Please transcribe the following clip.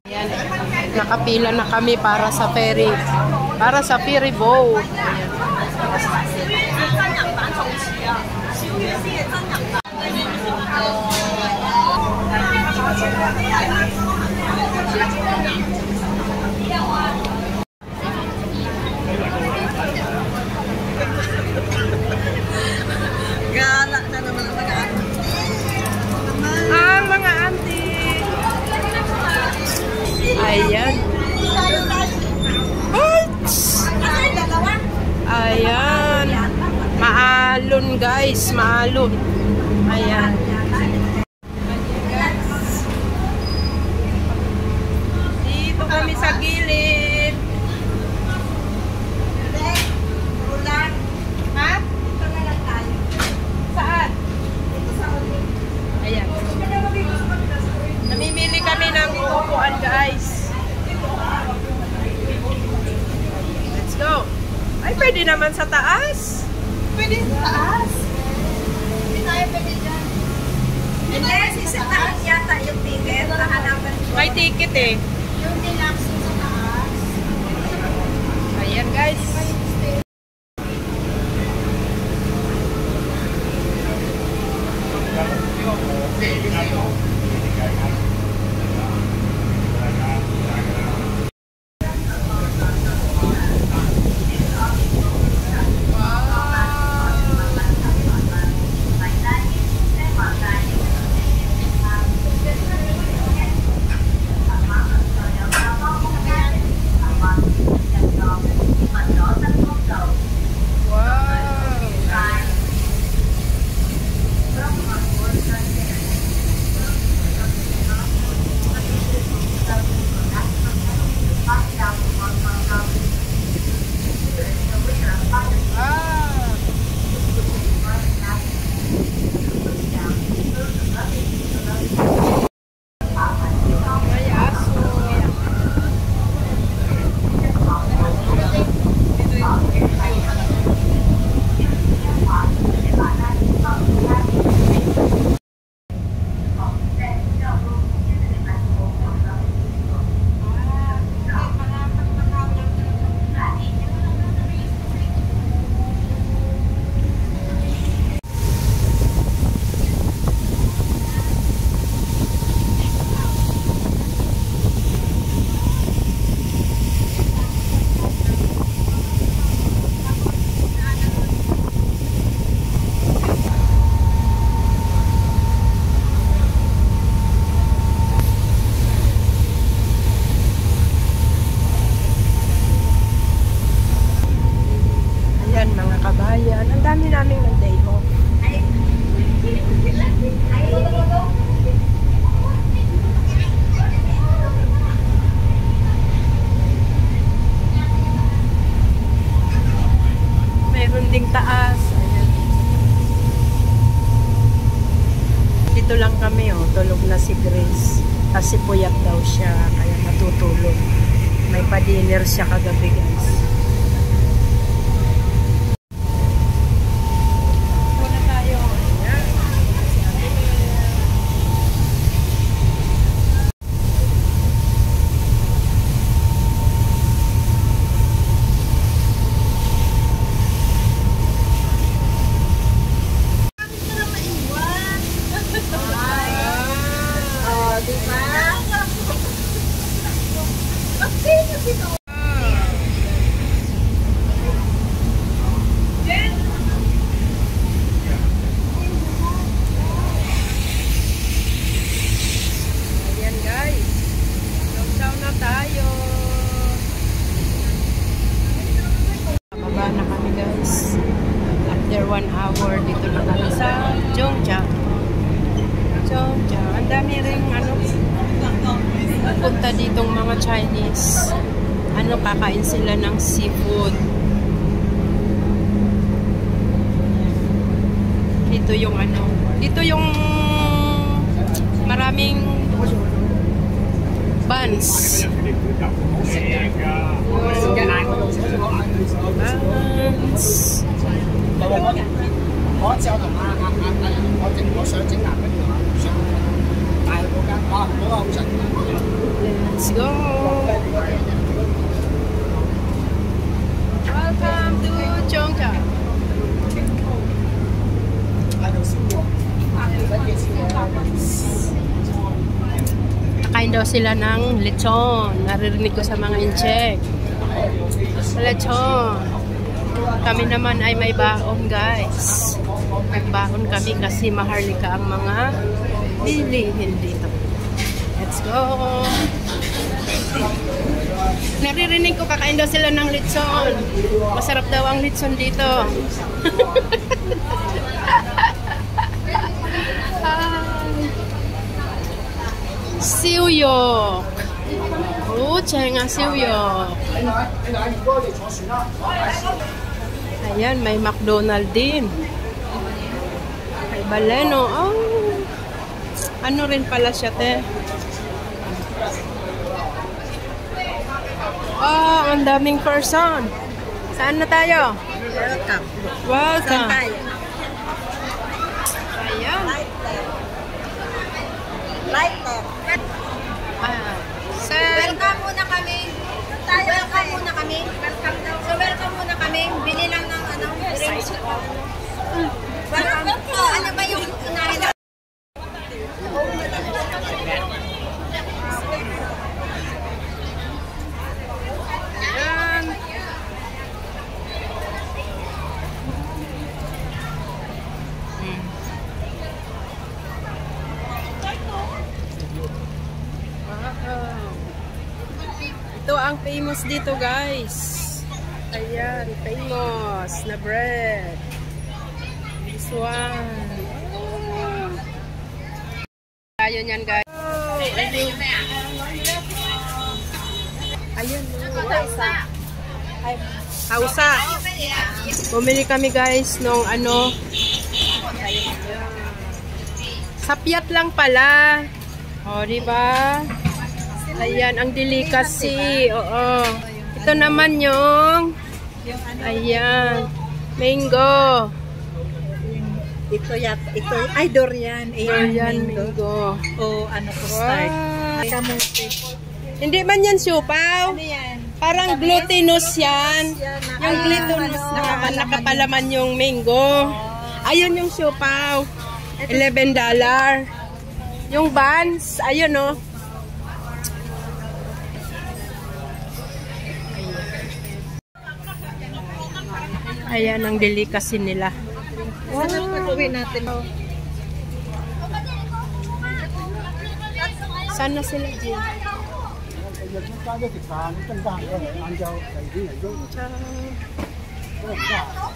Ayan, nakapila na kami para sa ferry. Para sa ferry boat. Ayan. Gala na naman ang mga auntie. Ang mga auntie. Ayan. Ayan. Maalon guys, maalon. Ayan. Dito kami sa gilid. Ha? Saan? Ayan. Namimili kami ng upuan guys. Let's go. Ay, pwede naman sa taas. Pwede sa taas. Hindi tayo pwede dyan. Hindi, sisitahan yata yung ticket. Nahanapan ko. May ticket eh. Yung deluxe sa taas. Ayan guys. Kabayan. Ang dami naming day off. Meron ding taas. Ayan. Dito lang kami, oh. Tulog na si Grace. Kasi puyat daw siya. Kaya natutulog. May pa-dinner siya kagabi, guys. After 1 hour, dito na kami sa Zhongjiang. Ang dami rin punta ditong mga Chinese. Kakain sila ng seafood. Dito yung maraming buns. 我之後同我整我想整男人嘅話，想但係嗰間嗰個好神奇。Let's go! Welcome to Chongqing. Nakain daw sila ng lechon. Naririnig ko sa mga incheck. Lechon. Kami naman ay may baon, guys. Nagbaon kami kasi maharlika ang mga bilihin dito. Let's go! Naririnig ko kakain daw sila ng lechon. Masarap daw ang lechon dito. Siuyok. Oh, chenga siuyok. Ayan, may McDonald's din. May Baleno. Oh. Ano rin pala siya, te? Oh, ang daming person. Saan na tayo? Welcome. Welcome. Saan tayo? Ayan. Right left. Ah, Welcome muna kami. Welcome muna kami. So welcome muna kami. Bili lang ng drinks. Welcome. Ano ba yung unahin na? Ayan. Wow. Ito ang famous dito, guys. Ayan, famous na bread. This one. Oh. Ayun yan, guys. Oh, ayun. Ayun. Hausa. Bumili kami, guys, nung ano. Sapyat lang pala. O, diba? Ayan, ang delicacy. Oo. Ito naman yung ayan, mango. Ito ay durian. Durian mango. O ano ko Wow. Kamuti. Hindi man yan siupaw. Ano yan? Parang glutinous yan. Yung glutinous nakapalaman yung mango. Ayun yung siupaw. $11. Yung buns, ayun o. Ayan ang delicacy nila. Saan ang pag-uwi natin? Saan na sila, Jim? Ciao.